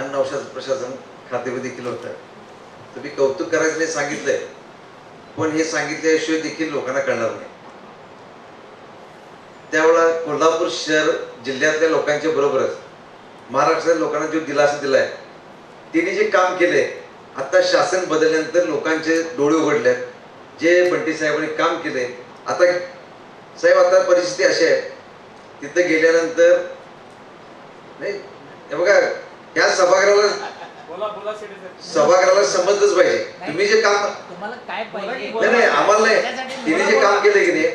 अन्न औषध प्रशासन खाते देखील होतं. तर मी कौतुक करायचं नाही सांगितलंय, पण हे सांगितल्याशिवाय देखील लोकांना कळणार नाही. त्यावेळेला कोल्हापूर शहर जिल्ह्यातल्या लोकांच्या बरोबरच महाराष्ट्रातील लोकांना जो दिलासा दिलाय, तिने जे काम केले, आता शासन बदलल्यानंतर लोकांचे डोळे उघडले. जे बंटी साहेबांनी काम केले, आता साहेब आता परिस्थिती अशी आहे, तिथं गेल्यानंतर नाही हे बघा, या सभागृहाला समजलंच पाहिजे तुम्ही जे काम तुम्हाला काय पाहिजे. नाही आम्हाला नाही, तिने जे काम केले की नाही,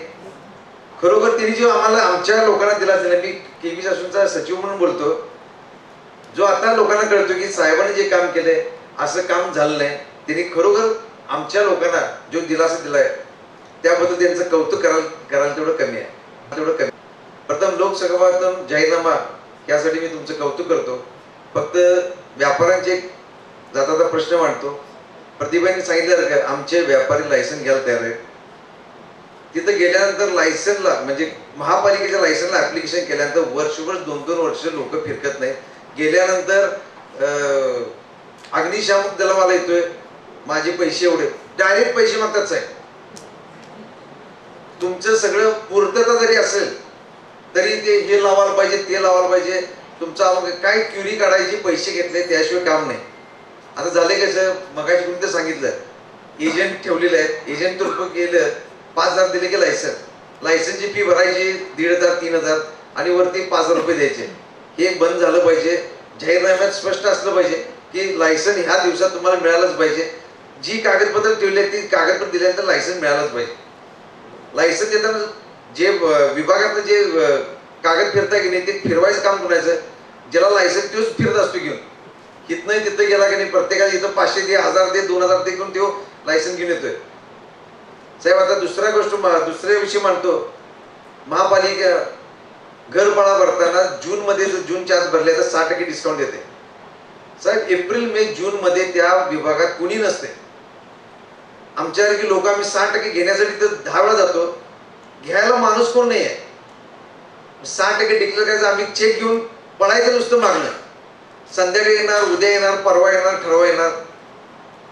खरोखर तिने जे आम्हाला आमच्या लोकांना दिला असेल. मी केबी शासनचा सचिव म्हणून बोलतो, जो आता लोकांना कळतो की साहेबांनी जे काम केले असं काम झालं नाही. तिने खरोखर आमच्या लोकांना जो दिलासा दिलाय त्याबद्दल त्यांचं कौतुक करायला तेवढं कमी आहे. प्रथम लोकसभातून जाहीरनामा यासाठी मी तुमचं कौतुक करतो. फक्त व्यापाऱ्यांचे जाता प्रश्न मांडतो. प्रतिभाने सांगितलं का आमचे व्यापारी लायसन घ्यायला तयार आहेत. तिथं गेल्यानंतर लायसनला म्हणजे महापालिकेच्या लायसनला ऍप्लिकेशन केल्यानंतर वर्षभर 2-2 वर्ष लोक फिरकत नाही. गेल्यानंतर अग्निशामक दलावाला येतोय, माझे पैसे एवढे, डायरेक्ट पैसे मागतात. साहेब तुमचं सगळं पूर्तता जरी असेल तरी ते हे लावायला पाहिजे, ते लावायला पाहिजे, तुमचा काय क्युरी काढायची, पैसे घेतले त्याशिवाय काम नाही. आता झाले कसं, मगाशी कोणी सांगितलं एजंट ठेवलेले आहेत, एजंट तर्फे गेलं 5,000 दिले की लायसनची फी भरायची 1,500-3,000 आणि वरती 5,000 रुपये द्यायचे. हे बंद झालं पाहिजे. जाहीरनाम्यात स्पष्ट असलं पाहिजे की लायसन ह्या दिवसात तुम्हाला मिळालंच पाहिजे. जी कागदपत्र ठेवली ती कागदपत्र दिल्यानंतर लायसन मिळालंच पाहिजे. लायसन देताना जे विभागातलं जे कागद फिरता की नाही ते फिरवायचं काम करायचं. ज्याला लायसन तोच फिरत असतो घेऊन, इथनं तिथं गेला की नाही प्रत्येकाला इथं 500 दे, 1000 दे, 2000 दे करून तो लायसन घेऊन येतोय. साहेब आता दुसऱ्या विषयी मांडतो. महापालिका घरभाडा भरताना जून मध्ये जर जूनच्या आत भरले तर 6% डिस्काउंट देते. साहेब एप्रिल मे जून मध्ये त्या विभागात कुणी नसते. आमच्यासारखी लोक आम्ही 6% घेण्यासाठी तर 10 वेळा जातो, घ्यायला माणूस कोण नाही आहे. 6% डिक्लेअर करायचं, आम्ही चेक घेऊन पळायचं नुसतं मागणं. संध्याकाळी येणार, उद्या येणार, परवा येणार, ठरवा येणार.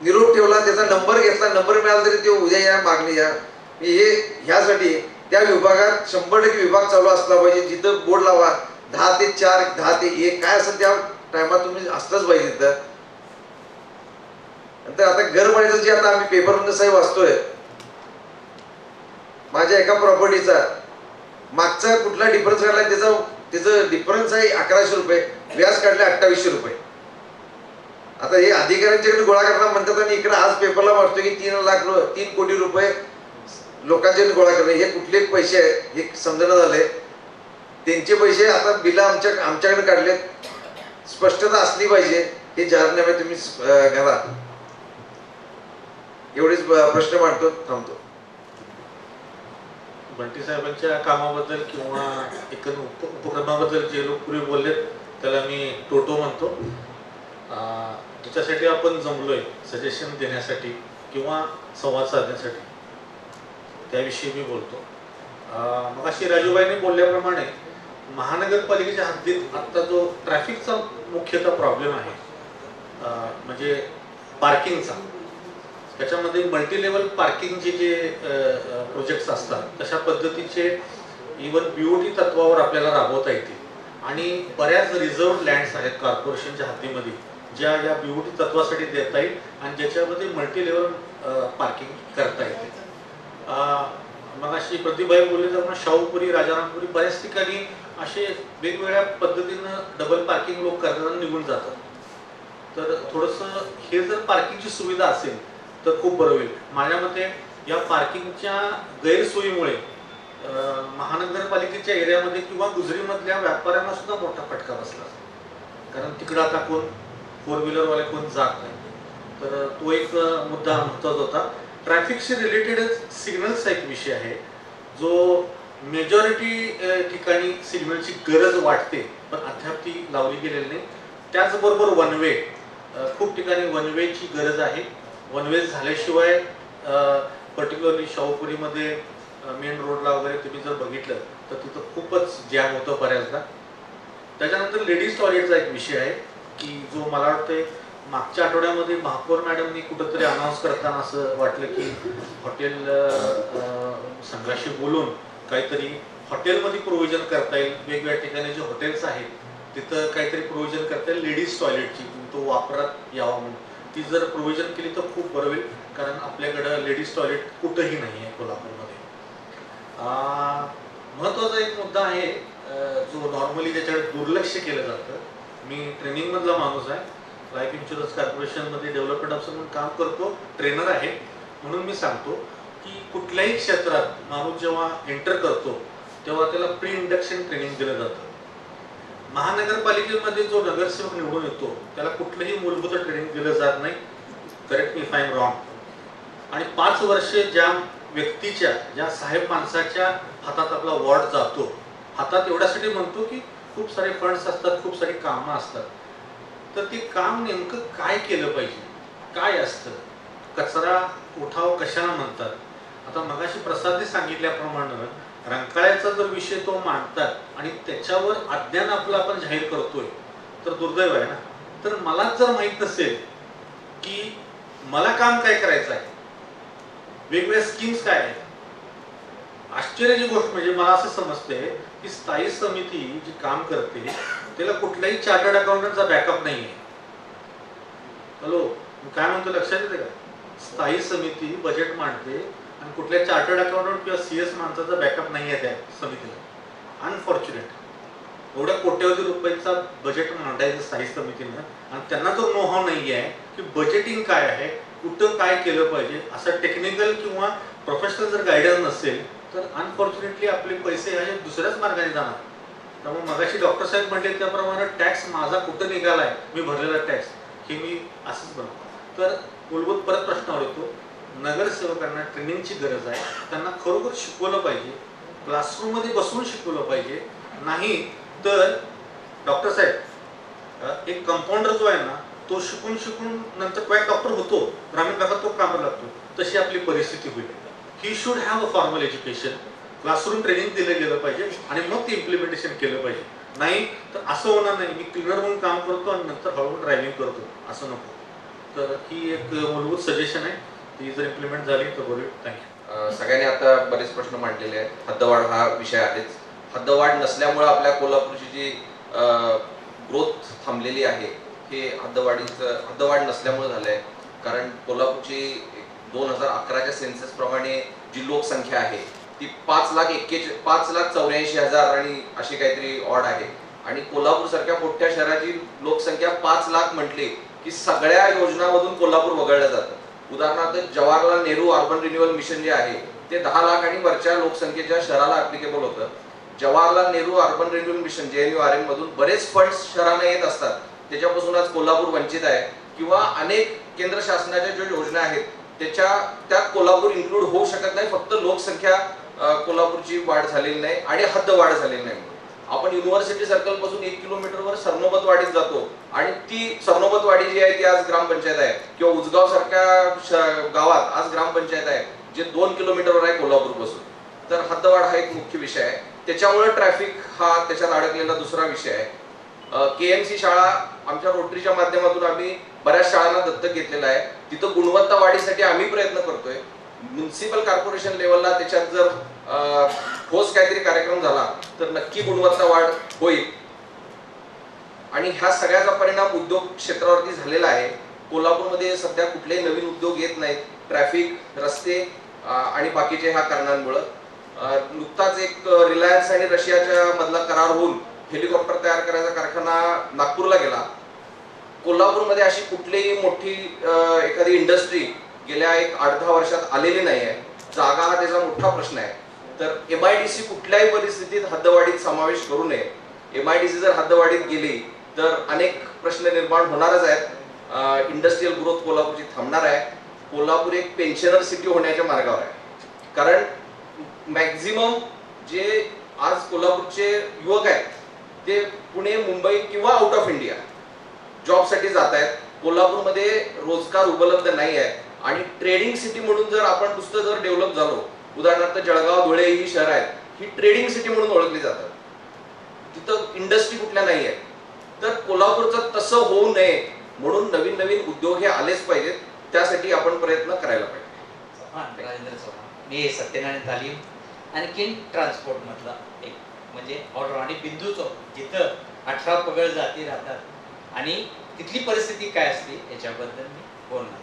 निरोप ठेवला, त्याचा नंबर घेतला, नंबर मिळाला तरी ते उद्या या, मागणी या. हे ह्यासाठी त्या विभागात 100% विभाग चालू असला पाहिजे. जिथं बोर्ड लावा 10 ते 4, 10 ते 1 काय असेल त्या टायमात तुम्ही असलंच पाहिजे तिथं. नंतर आता घर बांधायचं जे आता आम्ही पेपरमध्ये साहेब वाचतोय, माझ्या एका प्रॉपर्टीचा मागचा कुठला डिफरन्स काढला, त्याचं डिफरन्स आहे 1100 रुपये, व्याज काढले 2800 रुपये. आता हे अधिकाऱ्यांच्याकडे गोळा करणार म्हणतात आणि इकडे आज पेपरला वाचतो की 3 कोटी रुपये लोकांचे गोळा करणे. हे कुठले पैसे आहेत हे समजणं झाले. त्यांचे पैसे आता बिल आमच्याकडे काढलेत. स्पष्टता असली पाहिजे. हे जाहीरनामे तुम्ही घाला. एवढेच प्रश्न मांडतो, थांबतो. बंटी साहेबांच्या कामाबद्दल किंवा एकंदर उपक्रमाबद्दल जे लोक पूर्वी बोललेत त्याला मी टोटो म्हणतो. त्याच्यासाठी आपण जमलोय सजेशन देण्यासाठी किंवा संवाद साधण्यासाठी, त्याविषयी मी बोलतो. मग अशी राजूबाईंनी बोलल्याप्रमाणे महानगरपालिकेच्या हद्दीत आता जो ट्रॅफिकचा मुख्यतः प्रॉब्लेम आहे म्हणजे पार्किंगचा, त्याच्यामध्ये मल्टी लेवल पार्किंगचे जे प्रोजेक्ट्स असतात तशा पद्धतीचे इवन BOT तत्वावर आपल्याला राबवता येतील. आणि बऱ्याच रिझर्व्ड लँड्स आहेत कॉर्पोरेशनच्या हद्दीमध्ये ज्या या BOT तत्वासाठी देता येईल आणि ज्याच्यामध्ये मल्टी लेवल पार्किंग करता येते. मग अशी प्रतिभाई बोलली तर शाहूपुरी, राजारामपुरी बऱ्याच ठिकाणी असे वेगवेगळ्या पद्धतीनं डबल पार्किंग लोक करताना निघून जातात. तर थोडंसं हे जर पार्किंगची सुविधा असेल तर खूप बरं होईल. माझ्या मते या पार्किंगच्या गैरसोयीमुळे महानगरपालिकेच्या एरियामध्ये किंवा गुजरीमधल्या व्यापाऱ्यांना सुद्धा मोठा फटका बसला. कारण तिकडं आता कोण 4 व्हीलरवाले कोण जात नाही. तर तो एक मुद्दा महत्त्वाचा होता. ट्रॅफिकशी रिलेटेडच सिग्नलचा एक विषय आहे जो मेजॉरिटी ठिकाणी सिग्नलची गरज वाटते पण अद्याप ती लावली गेलेली नाही. त्याचबरोबर वन वे, खूप ठिकाणी वन वेची गरज आहे. वन वे झाल्याशिवाय पर्टिक्युलरली शाहूपुरीमध्ये मेन रोडला वगैरे तुम्ही जर बघितलं तर तिथं खूपच जॅम होतं बऱ्याचदा. त्याच्यानंतर लेडीज टॉयलेटचा एक विषय आहे की जो मला वाटतं मागच्या आठवड्यामध्ये महापौर मॅडमनी कुठंतरी अनाऊन्स करताना असं वाटलं की हॉटेल संघाशी बोलून काहीतरी हॉटेलमध्ये प्रोव्हिजन करता येईल, वेगवेगळ्या ठिकाणी जे हॉटेल्स आहेत तिथं काहीतरी प्रोव्हिजन करता येईल लेडीज टॉयलेटची, तो वापरात यावा म्हणून. ती जर प्रोव्हिजन केली तर खूप बरं होईल, कारण आपल्याकडं लेडीज टॉयलेट कुठंही नाही आहे कोल्हापूरमध्ये. महत्त्वाचा एक मुद्दा आहे जो नॉर्मली त्याच्याकडे दुर्लक्ष केलं जातं. मी ट्रेनिंगमधला माणूस आहे, लाईफ इन्शुरन्स कॉर्पोरेशनमध्ये डेव्हलपमेंट ऑफिसर म्हणून काम करतो, ट्रेनर आहे. म्हणून मी सांगतो की कुठल्याही क्षेत्रात माणूस जेव्हा एंटर करतो तेव्हा त्याला प्री इंडक्शन ट्रेनिंग दिलं जातं. महानगरपालिकेमध्ये जो नगरसेवक निवडून येतो त्याला कुठलंही मूलभूत ट्रेनिंग दिलं जात नाही, correct me if I am wrong. आणि 5 वर्षे ज्या व्यक्तीच्या, ज्या साहेब माणसाच्या हातात आपला वॉर्ड जातो, हातात एवढ्यासाठी म्हणतो की खूप सारे फंड्स असतात, खूप सारी कामं असतात, तर ते काम नेमकं काय केलं पाहिजे, काय असतं, कचरा उठाव कशाला म्हणतात. आता मगाशी प्रसादने सांगितल्याप्रमाणे रंकाळ्याचा जर विषय तो मांडतात आणि त्याच्यावर अज्ञान आपलं आपण जाहीर करतोय तर दुर्दैव आहे ना. तर मलाच जर माहीत नसेल की मला काम काय करायचं आहे, वेगवेगळ्या स्कीम्स काय आहेत, आश्चर्याची गोष्ट म्हणजे मला असं समजते की स्थायी समिती जी काम करते त्याला कुठल्याही चार्टर्ड अकाउंटंटचा बॅकअप नाही आहे. हॅलो, मी काय म्हणतो लक्षात येते का? स्थायी समिती बजेट मांडते आणि कुठल्या चार्टर्ड अकाउंटंट किंवा CS माणसाचा बॅकअप नाही आहे त्या समितीला. अनफॉर्च्युनेट. एवढ्या कोट्यवधी रुपयांचा बजेट मांडायचं स्थायी समितीनं आणि त्यांना तो नो हाव नाही आहे की बजेटिंग काय आहे, कुठं काय केलं पाहिजे, असं टेक्निकल किंवा प्रोफेशनल जर गायडन्स नसेल तर अनफॉर्च्युनेटली आपले पैसे ह्या दुसऱ्याच मार्गाने जाणार. त्यामुळे मगाशी डॉक्टर साहेब म्हणले त्याप्रमाणे टॅक्स माझा कुठं निघालाय, मी भरलेला टॅक्स, हे मी असंच बनवतो. तर मूलभूत परत प्रश्नावर येतो, नगरसेवकांना ट्रेनिंगची गरज आहे. त्यांना खरोखर शिकवलं पाहिजे, क्लासरूममध्ये बसून शिकवलं पाहिजे. नाही तर डॉक्टर साहेब, एक कंपाऊंडर जो आहे ना तो शिकून शिकून नंतर काय डॉक्टर होतो, ग्रामीण भागात तो कामाला लागतो, तशी आपली परिस्थिती होईल. He should have a formal education, classroom training दिलं गेलं पाहिजे आणि मग ते इम्प्लिमेंटेशन केलं पाहिजे. नाही तर असं होणार नाही, मी क्लिनर म्हणून काम करतो आणि नंतर हळूहळू ड्रायव्हिंग करतो, असं नको. तर ही एक मूलभूत सजेशन आहे, ती जर इम्प्लिमेंट झाली तर बरोबर. थँक्यू. सगळ्यांनी आता बरेच प्रश्न मांडलेले आहेत. हद्दवाढ हा विषय आहेच. हद्दवाढ नसल्यामुळे आपल्या कोल्हापूरची जी ग्रोथ थांबलेली आहे हे हद्दवाढ नसल्यामुळे झालं आहे. कारण कोल्हापूरची 2011च्या सेन्सस प्रमाणे जी लोकसंख्या आहे ती 5,84,000 आणि अशी काहीतरी ऑड आहे. आणि कोल्हापूर सारख्या मोठ्या शहराची लोकसंख्या 5 लाख म्हटली की सगळ्या योजनांमधून कोल्हापूर वगळलं जातं. उदाहरणार्थ Jawaharlal Nehru urban renewal mission जे आहे ते 10 लाख आणि वरच्या लोकसंख्येच्या शहराला ऍप्लिकेबल होतं. Jawaharlal Nehru urban renewal mission JNURM मधून बरेच फंड्स शहरांना येत असतात, त्याच्यापासून आज कोल्हापूर वंचित आहे. किंवा अनेक केंद्र शासनाच्या ज्या योजना आहेत त्यात कोल्हापूर इन्क्लूड होऊ शकत नाही. फक्त लोकसंख्या कोल्हापूरची वाढ झालेली नाही आणि हद्दवाढ झालेली नाही. आपण युनिव्हर्सिटी सर्कल पासून 1 किलोमीटरवर सरनोबतवाडीत जातो आणि ती सरनोबतवाडी जी आहे ती आज ग्रामपंचायत आहे. किंवा उजगाव सारख्या गावात आज ग्रामपंचायत आहे जे 2 किलोमीटरवर आहे कोल्हापूर पासून. तर हद्दवाढ हा एक मुख्य विषय आहे. त्याच्यामुळे ट्रॅफिक हा त्याच्यात अडकलेला दुसरा विषय आहे. KMC शाळा आमच्या रोटरीच्या माध्यमातून आम्ही बऱ्याच शाळांना दत्तक घेतलेला आहे. तिथं गुणवत्ता वाढीसाठी आम्ही प्रयत्न करतोय. म्युन्सिपल कॉर्पोरेशन लेवलला त्याच्यात जर ठोस काहीतरी कार्यक्रम झाला तर नक्की गुणवत्ता वाढ होईल. आणि ह्या सगळ्याचा परिणाम उद्योग क्षेत्रावरती झालेला आहे. कोल्हापूरमध्ये सध्या कुठलेही नवीन उद्योग येत नाहीत. ट्रॅफिक, रस्ते आणि बाकीच्या ह्या कारणांमुळे. नुकताच एक रिलायन्स आणि रशियाच्या मधला करार होऊन हेलिकॉप्टर तयार करायचा कारखाना नागपूरला गेला. कोल्हापूरमध्ये अशी कुठलीही मोठी एखादी इंडस्ट्री गेल्या 8-10 वर्षात आलेली नाही आहे. जागा हा त्याचा मोठा प्रश्न आहे. तर MIDC कुठल्याही परिस्थितीत हद्दवाढीत समावेश करू नये. MIDC जर हद्दवाढीत गेली तर अनेक प्रश्न निर्माण होणारच आहेत. इंडस्ट्रियल ग्रोथ कोल्हापूरची थांबणार आहे. कोल्हापूर एक पेन्शनर सिटी होण्याच्या मार्गावर आहे. कारण मॅक्झिमम जे आज कोल्हापूरचे युवक आहेत ते पुणे, मुंबई किंवा आउट ऑफ इंडिया जॉबसाठी जात आहेत. कोल्हापूरमध्ये रोजगार उपलब्ध नाही आहे. आणि ट्रेडिंग सिटी म्हणून जर आपण नुसतं जर डेव्हलप झालो, उदाहरणार्थ जळगाव, धुळे ही शहर आहेत, ही ट्रेडिंग सिटी म्हणून ओळखली जातात. तिथं इंडस्ट्री कुठल्या नाही आहे. तर कोल्हापूरचं तसं होऊ नये म्हणून नवीन नवीन उद्योग हे आलेच पाहिजेत, त्यासाठी आपण प्रयत्न करायला पाहिजे. राजेंद्र चव्हाण, मी सत्यनारायण तालीम, आणखीन ट्रान्सपोर्ट मधला एक म्हणजे ऑर्डर आणि बिंदू चौक जिथं 18 पगड जाती राहतात आणि तिथली परिस्थिती काय असते याच्याबद्दल मी बोलणार.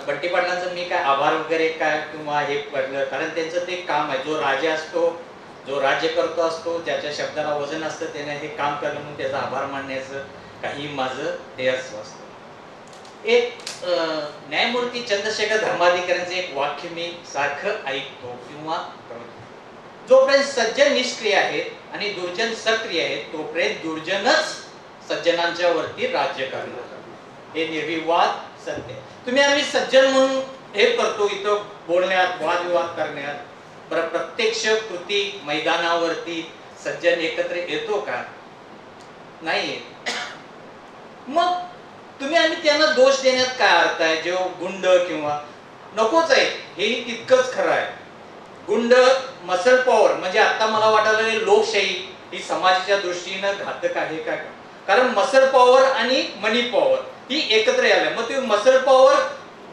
बंटी पाटलांचं मी काय आभार वगैरे काय किंवा हे पडलं, कारण त्यांचं ते काम आहे. जो राजा असतो, जो राज्य करतो असतो, ज्याच्या शब्दाला वजन असतं, त्याने हे काम करणं म्हणून त्याचा आभार मानण्याचं काही माझं ध्येयच असतं. एक न्यायमूर्ती चंद्रशेखर धर्माधिकाऱ्यांचं एक वाक्य मी सारखं ऐकतो किंवा जोपर्यंत सज्जन निष्क्रिय आहेत आणि दुर्जन सक्रिय आहेत तोपर्यंत दुर्जनच सज्जनांच्या वरती राज्य करणार, हे निर्विवाद सत्य. तुम्ही आम्ही सज्जन म्हणून हे करतो इथं बोलण्यात, वादविवाद करण्यात, बरं प्रत्यक्ष कृती मैदानावरती सज्जन एकत्र येतो का? नाही. मग तुम्ही आम्ही त्यांना दोष देण्यात काय अर्थ आहे? जो गुंड किंवा नकोच आहे, हेही तितकंच खरं आहे. गुंड, मसल पॉवर म्हणजे आता मला वाटायला लोकशाही ही समाजाच्या दृष्टीनं घातक आहे का? कारण मसल पॉवर आणि मनी पॉवर ही एकत्र आल्या. मग ते मसल पॉवर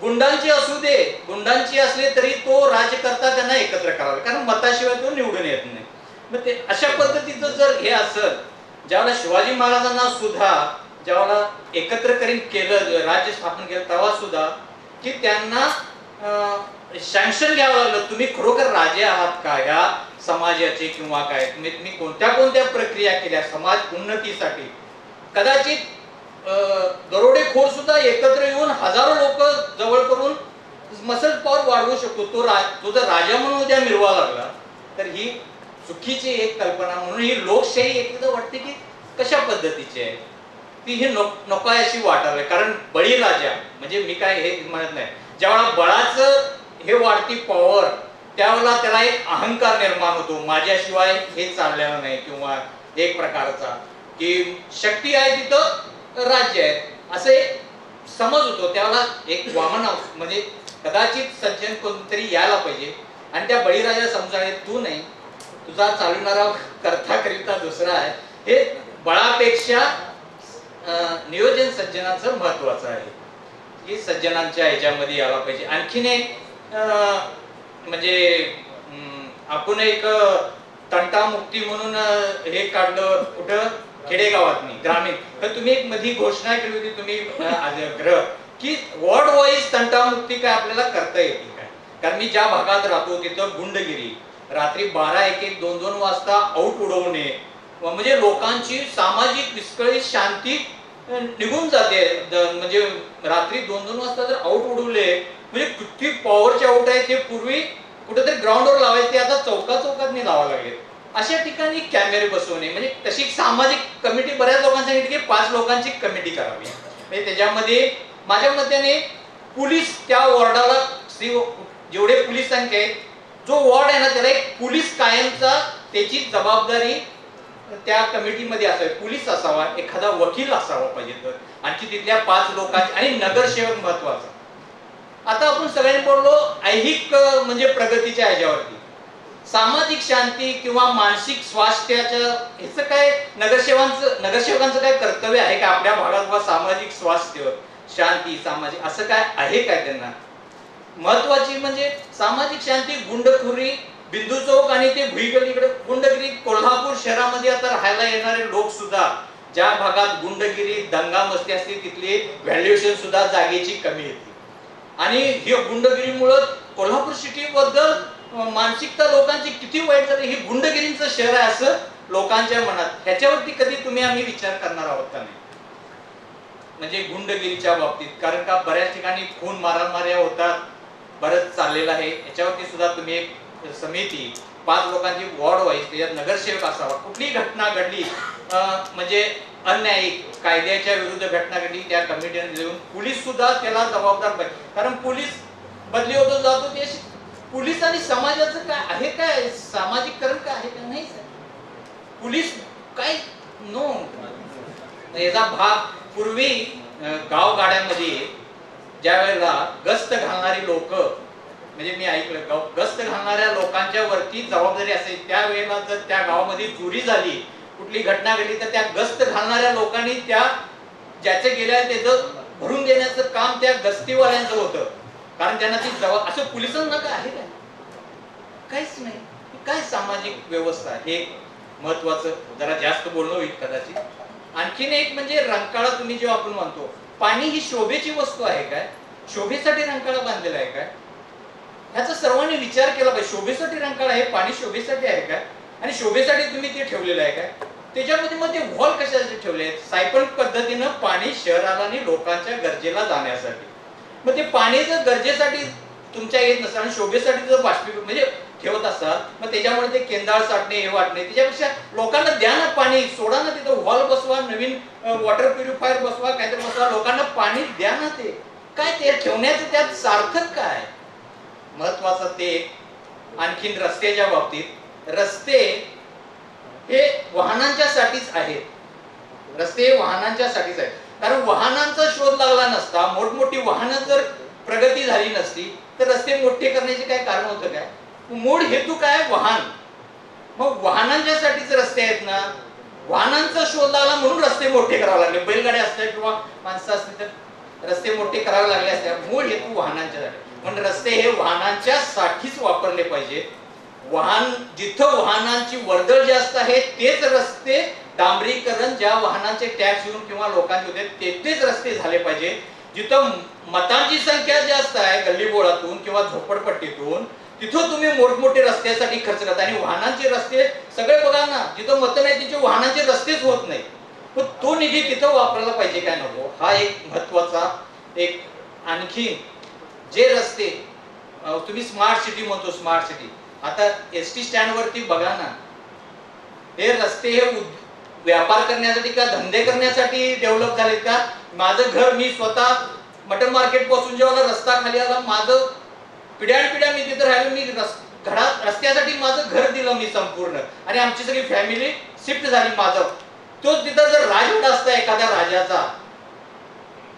गुंडांची असू दे, गुंडांची असले तरी तो राज्यकर्ता त्यांना एकत्र करावा, कारण मताशिवाय तो निवडून येत नाही. मग ते अशा पद्धतीचं जर हे असेल, ज्यावेळेला शिवाजी महाराजांना सुद्धा ज्यावेळेला एकत्र करीन केलं, राज्य स्थापन केलं, तेव्हा सुद्धा की त्यांना सँक्शन घ्यावं लागलं, तुम्ही खरोखर राजे आहात का या समाजाचे किंवा काय, तुम्ही कोणत्या कोणत्या प्रक्रिया केल्या समाज उन्नतीसाठी. कदाचित दरोडेखोर सुद्धा एकत्र येऊन हजारो लोक जवळ करून मसल पॉवर वाढवू शकतो. तो जर राजा म्हणून उद्या मिरवा लागला तर ही चुकीची एक कल्पना. म्हणून ही लोकशाही एकदा वाटते की कशा पद्धतीची आहे ती ही नकोशी वाटावी. कारण बळीराजा म्हणजे मी काय हे म्हणत नाही, ज्यावेळेला बळाचं हे वाढती पॉवर त्यावेळेला त्याला एक अहंकार निर्माण होतो, माझ्याशिवाय हे चाललेलं नाही, किंवा एक प्रकारचा की शक्ती आहे तिथं राज्य आहे असं एक समज होतो. त्यावेळेला एक वामन म्हणजे कदाचित सज्जन कोणतरी यायला पाहिजे आणि त्या बळीराजा समजावे तू नाही, तुझा चालवणारा करता करिता दुसरा आहे. हे बळापेक्षा नियोजन सज्जनाचं महत्वाचं आहे, की सज्जनांच्या ह्याच्यामध्ये यायला पाहिजे. आणखीन एक म्हणजे आपण एक तंटामुक्ती म्हणून हे काढलं कुठं खेडेगावातनी ग्रामीण, तर तुम्ही एक मध्ये घोषणा केली होती तुम्ही ग्रह की वॉर्ड वाईज तंटामुक्ती काय आपल्याला करता येते काय? कारण मी ज्या भागात राहतो तिथं गुंडगिरी, रात्री 12, 1, 1, 2, 2 वाजता आऊट उडवणे, म्हणजे लोकांची सामाजिक विस्कळीत शांती निघून जाते. म्हणजे रात्री 2, 2 वाजता जर आऊट उडवले म्हणजे किती पॉवरचे आऊट आहे. ते पूर्वी कुठेतरी ग्राउंडवर लावायचे, ते आता चौकात नाही लावा लागले. अशा ठिकाणी कॅमेरे बसवणे, म्हणजे तशी सामाजिक कमिटी बऱ्याच लोकांनी सांगितली की 5 लोकांची कमिटी करावी. म्हणजे त्याच्यामध्ये माझ्या मताने पोलीस त्या वॉर्डाला जेवढे पोलीस संख्या आहेत, जो वॉर्ड आहे ना त्याला एक पोलीस कायमचा त्याची जबाबदारी त्या कमिटीमध्ये असावी. पोलीस असावा, एखादा वकील असावा पाहिजे, तर आणखी तिथल्या 5 लोकांची आणि नगरसेवक महत्वाचा. आता आपण सगळ्यांनी बोललो ऐहिक म्हणजे प्रगतीच्या ह्याच्यावरती, सामाजिक शांती किंवा मानसिक स्वास्थ्याच्या ह्याचं काय नगरसेवकांचं काय कर्तव्य आहे का आपल्या भागात? सामाजिक स्वास्थ्य, शांती, सामाजिक असं काय आहे काय त्यांना? महत्वाची म्हणजे सामाजिक शांती, गुंडखोरी, बिंदू चौक आणि ते भुईगलीकडे गुंडगिरी. कोल्हापूर शहरामध्ये आता राहायला येणारे लोक सुद्धा ज्या भागात गुंडगिरी, दंगा मस्ती असते तिथली व्हॅल्युएशन सुद्धा जागेची कमी येते. आणि ही गुंडगिरीमुळे कोल्हापूर सिटी बद्दल मानसिकता लोकांची किती वाईट झाली. ही गुंडगिरीचं शहर आहे असं लोकांच्या मनात. ह्याच्यावरती कधी तुम्ही आम्ही विचार करणार आहोत का नाही? म्हणजे गुंडगिरीच्या बाबतीत, कारण का बऱ्याच ठिकाणी खून मारामाऱ्या होतात, बरंच चाललेलं आहे. याच्यावरती सुद्धा तुम्ही एक समिती 5 लोकांची वॉर्ड वाईज त्याच्यात नगरसेवक असावा. कुठली घटना घडली म्हणजे अन्यायिक कायद्याच्या विरुद्ध घटना घडली, त्या कमिटीने देऊन पोलीस सुद्धा त्याला जबाबदार पाहिजे. कारण पोलीस बदली होतो जातो, ते पोलीस आणि समाजाचं काय आहे काय सामाजिककरण काय आहे का? नाही सर, पोलीस काय नो. याचा भाग पूर्वी गावगाड्यामध्ये ज्या वेळेला गस्त घालणारी लोक, म्हणजे मी ऐकलं गस्त घालणाऱ्या लोकांच्या वरती जबाबदारी असेल. त्यावेळेला जर त्या गावामध्ये चोरी झाली, कुठली घटना घडली, तर त्या गस्त घालणाऱ्या लोकांनी त्या ज्याचे गेल्या त्याचं भरून देण्याचं काम त्या गस्तीवाल्यांचं होतं, कारण त्यांना ती असं पोलिसांना काय आहे काय, काहीच नाही. काय सामाजिक व्यवस्था, हे महत्वाचं. जरा जास्त बोलणं होईल कदाचित. आणखीन एक म्हणजे रंकाळा, तुम्ही जेव्हा आपण म्हणतो पाणी ही शोभेची वस्तू आहे काय, शोभेसाठी रंकाळा बांधलेला आहे काय, ह्याचा सर्वांनी विचार केला पाहिजे. शोभेसाठी रंकाळा आहे, पाणी शोभेसाठी आहे काय, आणि शोभेसाठी तुम्ही ते ठेवलेलं आहे काय. त्याच्यामध्ये मग ते व्हॉल कशासाठी ठेवले आहेत, सायकल पद्धतीनं पाणी शहराला आणि लोकांच्या गरजेला जाण्यासाठी. मग ते पाणी जर गरजेसाठी तुमच्या येत नसतं आणि शोभेसाठी जर बाष्पीभवन म्हणजे ठेवत असाल, मग त्याच्यामुळे ते केंदाळ साठणे हे वाटणे, त्याच्यापेक्षा लोकांना द्या ना पाणी, सोडा ना, तिथं व्हॉल बसवा, नवीन वॉटर प्युरिफायर बसवा, काहीतरी बसवा, लोकांना पाणी द्या ना. ते काय ते ठेवण्याचं त्यात सार्थक काय. महत्वाचं ते. आणखीन रस्त्याच्या बाबतीत, रस्ते हे वाहनांच्यासाठीच आहेत. रस्ते वाहनांच्यासाठीच आहेत, कारण वाहनांचा शोध लागला नसता, मोठमोठी वाहनं जर प्रगती झाली नसती तर रस्ते मोठे करण्याचे काय कारण होतं काय. मूळ हेतू काय, वाहन. मग वाहनांच्यासाठीच रस्ते आहेत ना, वाहनांचा शोध लागला म्हणून रस्ते मोठे करावे लागले. बैलगाड्या असल्या किंवा माणसं असली तर रस्ते मोठे करावे लागले असते. मूळ हेतू वाहनांच्यासाठी, म्हणून रस्ते हे वाहनांच्या साठीच वापरले पाहिजे. वाहन जिथं वाहनांची वर्दळ जास्त आहे तेच रस्ते डांबरीकरण, ज्या वाहनांचे टॅक्स येऊन किंवा लोकांचे होते तेच रस्ते झाले पाहिजे. जिथं मतांची संख्या जास्त आहे गल्लीबोळातून किंवा झोपडपट्टीतून, तिथं तुम्ही मोठमोठे रस्त्यासाठी खर्च करता आणि वाहनांचे रस्ते सगळे बघा ना, जिथं मतं नाही तिथे वाहनांचे रस्तेच होत नाही. पण तो निधी तिथं वापरायला पाहिजे काय नको, हा एक महत्वाचा. एक आणखी जे रस्ते तुम्ही स्मार्ट सिटी म्हणतो, स्मार्ट सिटी, आता एसटी स्टँड वरती बघा ना, हे रस्ते हे व्यापार करण्यासाठी का धंदे करण्यासाठी डेव्हलप झालेत का. माझं घर, मी स्वतः मटन मार्केट पासून जेव्हा रस्ता खाली आला, माझं पिढ्यानपिढ्या मी तिथे राहिलो, मी घरात रस्त्यासाठी माझं घर दिलं मी संपूर्ण, आणि आमची सगळी फॅमिली शिफ्ट झाली. माझं तो तिथं जर राजवट असता एखाद्या राजाचा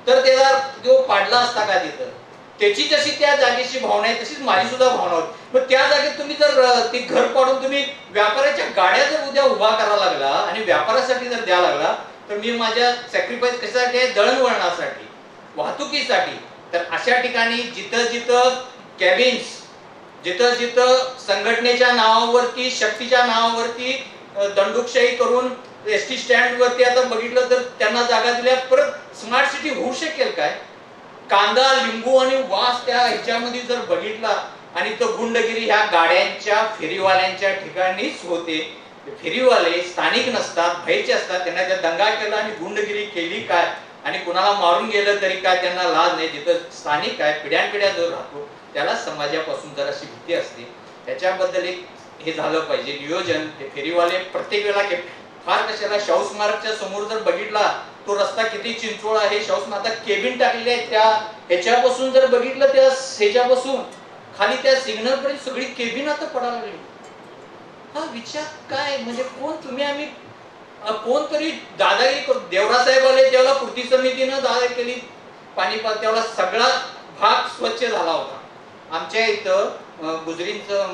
तर त्याला तो पाडला असता का तिथं. त्याची जशी त्या जागेची भावना आहे तशीच माझी सुद्धा भावना होती. मग त्या जागेत तुम्ही जर ते घर पाडून तुम्ही व्यापाराच्या गाड्या जर उद्या उभा करायला लागला आणि व्यापारासाठी जर द्यायला लागला, तर मी माझ्या सॅक्रिफाईस कशासाठी आहे, दळणवळणासाठी, वाहतुकीसाठी. तर अशा ठिकाणी जिथं जिथं कॅबिन्स, जिथं जिथं संघटनेच्या नावावरती, शक्तीच्या नावावरती दंडुकशाही करून एसटी स्टँड वरती आता बघितलं तर त्यांना जागा दिल्या, परत स्मार्ट सिटी होऊ शकेल काय. कांदा, लिंबू आणि वास त्या ह्याच्यामध्ये जर बघितला, आणि तो गुंडगिरी ह्या गाड्यांच्या फेरीवाल्यांच्या ठिकाणीच होते. फेरीवाले स्थानिक नसतात, बाहेरचे असतात, त्यांना त्या दंगा केला आणि गुंडगिरी केली काय, आणि कुणाला मारून गेलं तरी काय त्यांना लाज नाही. जिथं स्थानिक काय पिढ्यानपिढ्या जो राहतो त्याला समाजापासून जराशी भीती असते. त्याच्याबद्दल एक हे झालं पाहिजे नियोजन. ते फेरीवाले प्रत्येक वेळेला फार कशाला, शाहू स्मारकच्या समोर जर बघितला तो रस्ता किती चिंचोळ आहे, शाहू स्मारक आता केबिन टाकलेले आहेत, त्या ह्याच्यापासून जर बघितलं त्या ह्याच्यापासून खाली त्या सिग्नल पर्यंत सगळी केबिन आता पडायला लागली. हा विचार काय, म्हणजे कोण तुम्ही, आम्ही कोणतरी दादागिरी करू. देवरासाहेब आले तेव्हा कृती समितीनं दादा केली पाणीपात, तेवढा सगळा भाग स्वच्छ झाला होता. आमच्या इथं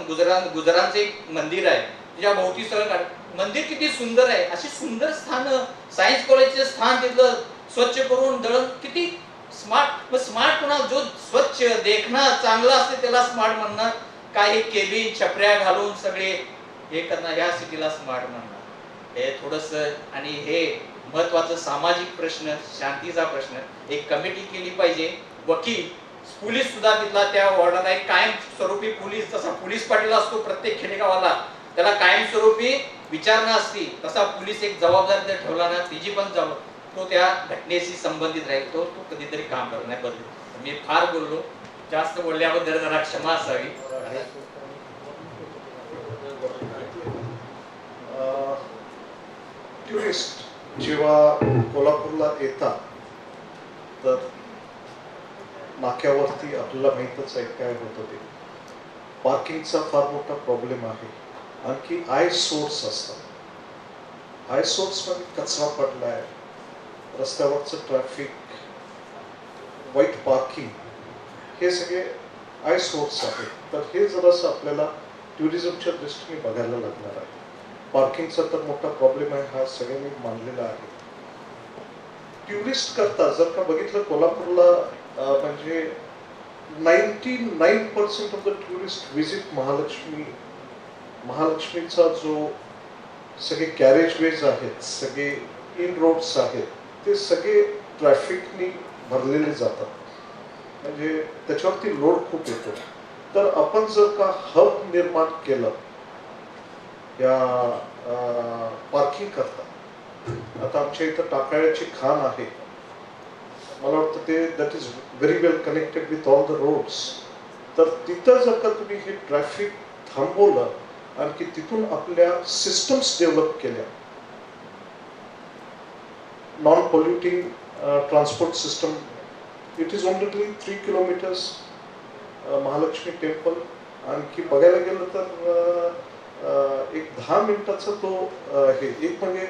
गुजरांचं एक मंदिर आहे, त्याच्या भोवती सगळं मंदिर किती सुंदर आहे. अशी सुंदर स्थान, सायन्स कॉलेजचे स्थान तिथलं स्वच्छ करून दळण किती स्मार्ट. मग स्मार्ट पुन्हा जो स्वच्छ देखणं चांगला असते त्याला स्मार्ट म्हणणार काय, हे केबिन छपऱ्या घालून सगळे हे करणार, ह्या सिटीला स्मार्ट म्हणणार. हे थोडस. आणि हे महत्वाचं सामाजिक प्रश्न, शांतीचा प्रश्न, एक कमिटी केली पाहिजे. वकील, पोलीस सुद्धा तिथला त्या वॉर्डाला एक कायमस्वरूपी पोलीस, जसा पोलीस पाटील असतो प्रत्येक खेडेगावाला, त्याला कायमस्वरूपी विचारणा असती, तसा पोलीस एक जबाबदारी जर ठेवला ना, तिची पण तो त्या घटनेशी संबंधित राहील, तो कधीतरी काम करण्याबद्दल. मी फार बोललो, जास्त बोलल्याबद्दल जरा क्षमा असावी. टुरिस्ट जेव्हा कोल्हापूरला येतात तर नाक्यावरती आपल्याला माहीतच आहे काय होतं ते. पार्किंगचा फार मोठा प्रॉब्लेम आहे. आणखी आय सोर्स असतात. आय सोर्स मध्ये कचरा पडलाय, रस्त्यावरचं ट्रॅफिक, वाईट पार्किंग, हे सगळे आय सोर्स आहेत. तर हे जरासं आपल्याला टुरिझमच्या दृष्टीने बघायला लागणार आहे. पार्किंगचा तर मोठा प्रॉब्लेम आहे, हा सगळ्यांनी मानलेला आहे. टुरिस्ट करता जर का बघितलं कोल्हापूरला म्हणजे 99% ऑफ द टुरिस्ट विजिट महालक्ष्मीचा जो सगळे कॅरेजवेज आहेत, सगळे इन रोड्स आहेत, ते सगळे ट्रॅफिकनी भरलेले जातात, म्हणजे त्याच्यावरती लोड खूप येतो. तर आपण जर का हब निर्माण केलं या पार्किंग करता, आता आमच्या इथं टाकाळ्याची खाण आहे, मला वाटतं ते that is very well connected with all the roads. तर तिथं जर का तुम्ही हे ट्रॅफिक थांबवलं आणखी तिथून आपल्या सिस्टम्स डेव्हलप केल्या, non polluting transport system, it is only 3 kilometres Mahalakshmi temple. आणखी बघायला गेलं तर एक 10 मिनिटाचा तो हे एक म्हणजे